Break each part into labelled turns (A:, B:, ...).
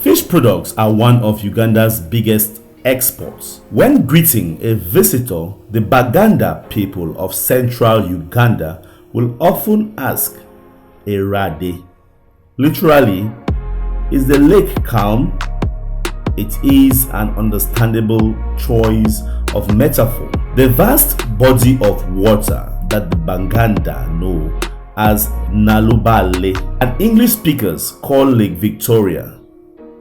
A: Fish products are one of Uganda's biggest exports. When greeting a visitor, the Baganda people of central Uganda will often ask, Erade. Literally, is the lake calm? It is an understandable choice of metaphor. The vast body of water that the Baganda know as Nalubale and English speakers call Lake Victoria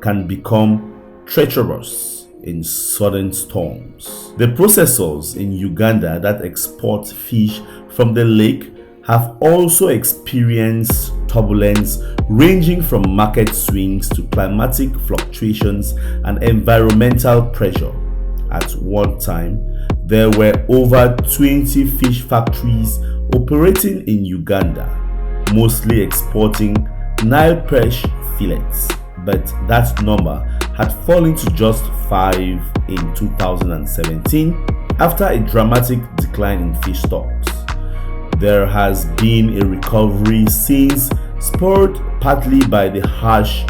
A: can become treacherous in sudden storms. The processors in Uganda that export fish from the lake have also experienced turbulence ranging from market swings to climatic fluctuations and environmental pressure. At one time, there were over 20 fish factories operating in Uganda, mostly exporting Nile perch fillets, but that number had fallen to just 5 in 2017 after a dramatic decline in fish stocks. There has been a recovery since, spurred partly by the harsh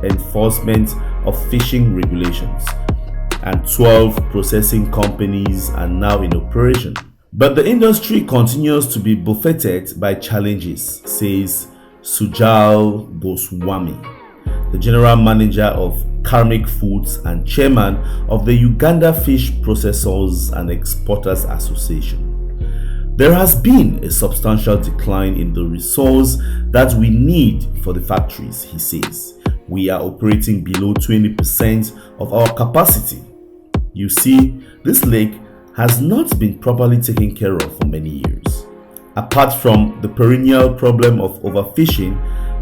A: enforcement of fishing regulations, and 12 processing companies are now in operation. But the industry continues to be buffeted by challenges, says Sujal Goswami, the general manager of Karmic Foods and chairman of the Uganda Fish Processors and Exporters Association. There has been a substantial decline in the resource that we need for the factories, he says. We are operating below 20% of our capacity. You see, this lake has not been properly taken care of for many years. Apart from the perennial problem of overfishing,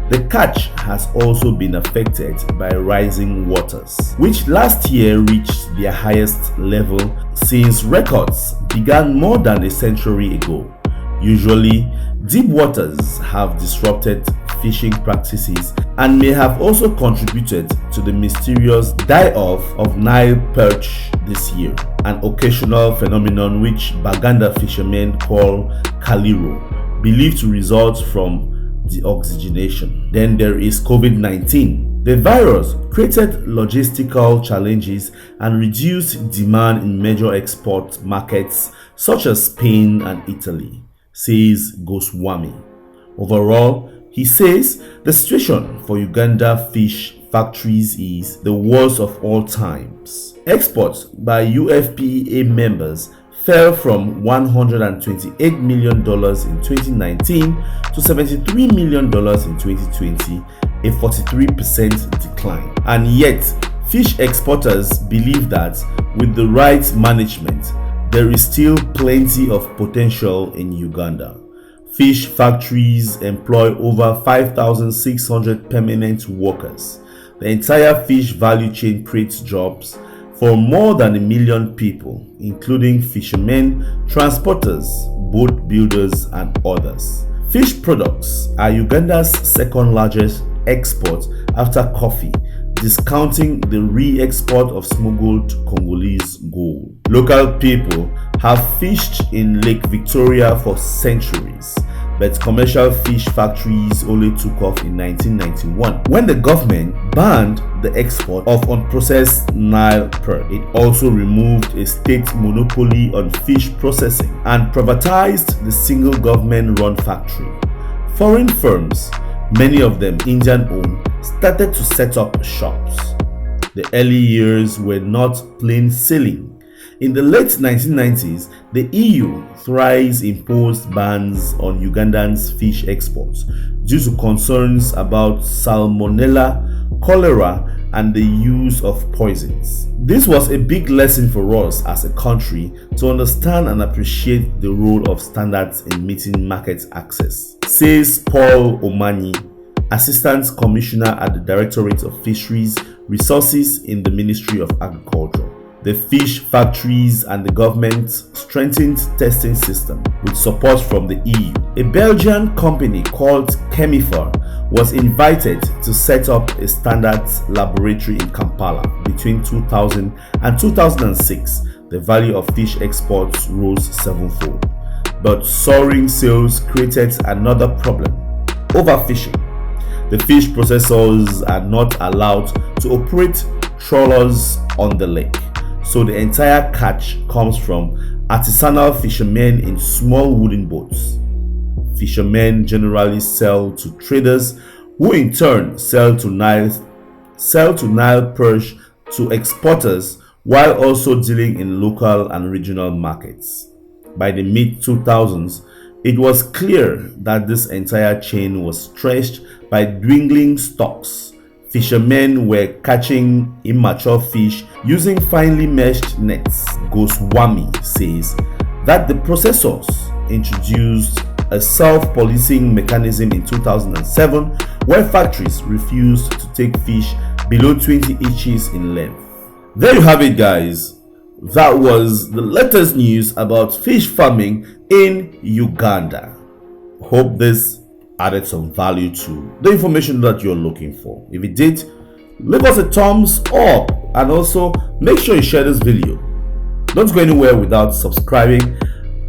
A: the catch has also been affected by rising waters, which last year reached their highest level since records began more than a century ago. Usually, deep waters have disrupted fishing practices and may have also contributed to the mysterious die-off of Nile perch this year, an occasional phenomenon which Baganda fishermen call kaliro, believed to result from deoxygenation. Then there is COVID-19. The virus created logistical challenges and reduced demand in major export markets such as Spain and Italy, says Goswami. Overall, he says the situation for Uganda fish factories is the worst of all times. Exports by UFPEA members fell from $128 million in 2019 to $73 million in 2020, a 43% decline. And yet, fish exporters believe that with the right management, there is still plenty of potential in Uganda. Fish factories employ over 5,600 permanent workers. The entire fish value chain creates jobs for more than 1 million people, including fishermen, transporters, boat builders, and others. Fish products are Uganda's second largest export after coffee, discounting the re-export of smuggled Congolese gold. Local people have fished in Lake Victoria for centuries, but commercial fish factories only took off in 1991 when the government banned the export of unprocessed Nile perch. It also removed a state monopoly on fish processing and privatized the single government-run factory. Foreign firms, many of them Indian-owned, started to set up shops. The early years were not plain sailing. In the late 1990s, the EU thrice imposed bans on Ugandan's fish exports due to concerns about salmonella, cholera, and the use of poisons. This was a big lesson for us as a country to understand and appreciate the role of standards in meeting market access, says Paul Omani, Assistant Commissioner at the Directorate of Fisheries Resources in the Ministry of Agriculture. The fish factories and the government strengthened testing system with support from the EU. A Belgian company called Chemifer was invited to set up a standards laboratory in Kampala. Between 2000 and 2006, the value of fish exports rose sevenfold. But soaring sales created another problem: overfishing. The fish processors are not allowed to operate trawlers on the lake, so the entire catch comes from artisanal fishermen in small wooden boats. Fishermen generally sell to traders, who in turn sell to Nile perch to exporters, while also dealing in local and regional markets. By the mid-2000s, it was clear that this entire chain was stretched by dwindling stocks. Fishermen were catching immature fish using finely meshed nets. Goswami says that the processors introduced a self-policing mechanism in 2007 where factories refused to take fish below 20 inches in length. There you have it, guys. That was the latest news about fish farming in Uganda. Hope this added some value to the information that you're looking for. If it did, leave us a thumbs up and also make sure you share this video. Don't go anywhere without subscribing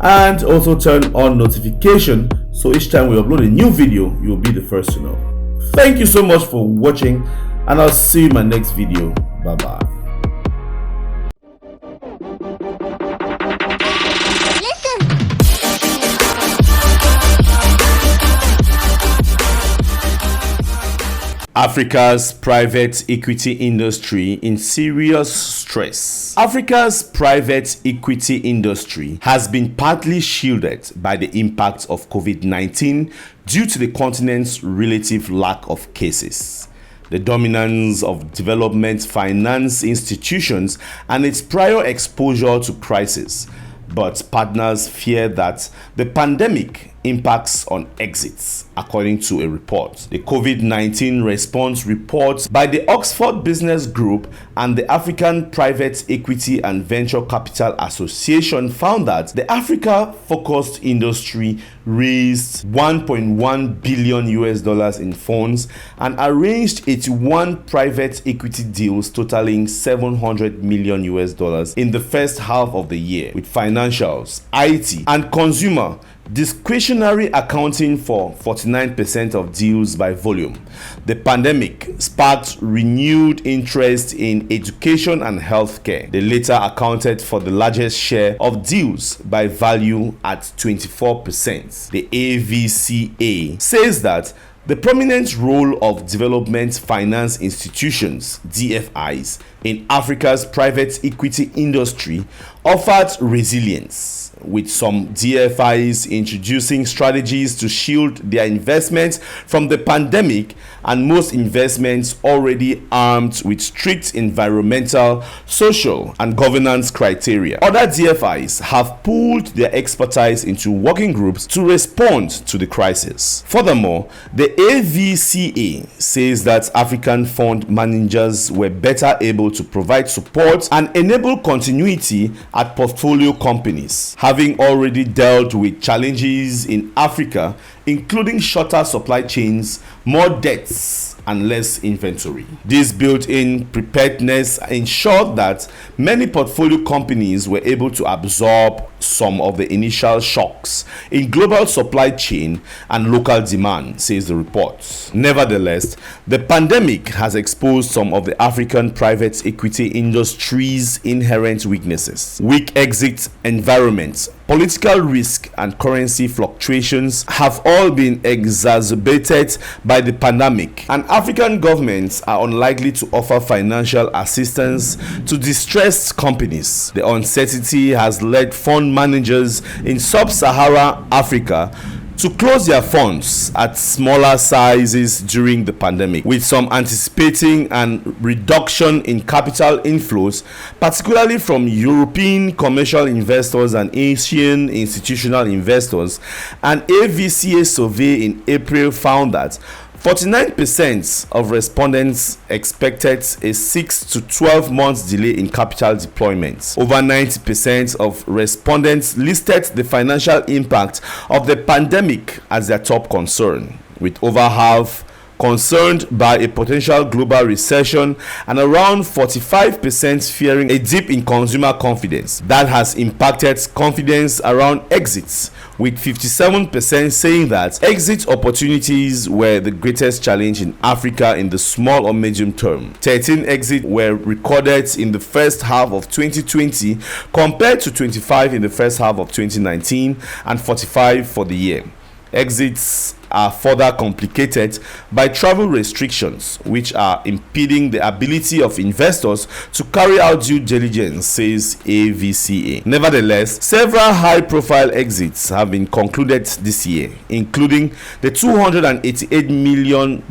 A: and also turn on notification so each time we upload a new video, you'll be the first to know. Thank you so much for watching, and I'll see you in my next video. Bye bye. Africa's private equity industry in serious stress. Africa's private equity industry has been partly shielded by the impact of COVID-19 due to the continent's relative lack of cases, the dominance of development finance institutions, and its prior exposure to crisis. But partners fear that the pandemic impacts on exits, according to a report. The COVID-19 response report by the Oxford Business Group and the African Private Equity and Venture Capital Association found that the Africa-focused industry raised $1.1 billion in funds and arranged 81 private equity deals totaling $700 million in the first half of the year, with financials, IT, and consumer discretionary accounting for 49% of deals by volume. The pandemic sparked renewed interest in education and healthcare. The latter accounted for the largest share of deals by value at 24%. The AVCA says that the prominent role of development finance institutions, DFIs, in Africa's private equity industry offered resilience, with some DFIs introducing strategies to shield their investments from the pandemic, and most investments already armed with strict environmental, social, and governance criteria. Other DFIs have pooled their expertise into working groups to respond to the crisis. Furthermore, the AVCA says that African fund managers were better able to provide support and enable continuity at portfolio companies, having already dealt with challenges in Africa, including shorter supply chains, more debts, and less inventory. This built-in preparedness ensured that many portfolio companies were able to absorb some of the initial shocks in global supply chain and local demand, says the report. Nevertheless, the pandemic has exposed some of the African private equity industry's inherent weaknesses. Weak exit environments, political risk, and currency fluctuations have all been exacerbated by the pandemic, and African governments are unlikely to offer financial assistance to distressed companies. The uncertainty has led fund managers in sub-Saharan Africa to close their funds at smaller sizes during the pandemic, with some anticipating an reduction in capital inflows, particularly from European commercial investors and Asian institutional investors. An AVCA survey in April found that 49% of respondents expected a 6 to 12 months delay in capital deployment. Over 90% of respondents listed the financial impact of the pandemic as their top concern, with over half concerned by a potential global recession, and around 45% fearing a dip in consumer confidence that has impacted confidence around exits, with 57% saying that exit opportunities were the greatest challenge in Africa in the small or medium term. 13 exits were recorded in the first half of 2020 compared to 25 in the first half of 2019 and 45 for the year. Exits are further complicated by travel restrictions, which are impeding the ability of investors to carry out due diligence, says AVCA. Nevertheless, several high-profile exits have been concluded this year, including the $288 million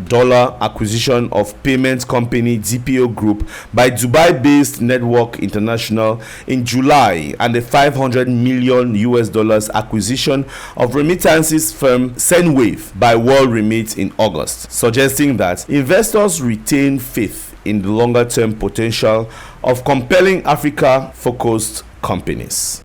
A: acquisition of payment company DPO Group by Dubai-based Network International in July, and the $500 million acquisition of remittances firm Sendwave by World Remit in August, suggesting that investors retain faith in the longer-term potential of compelling Africa-focused companies.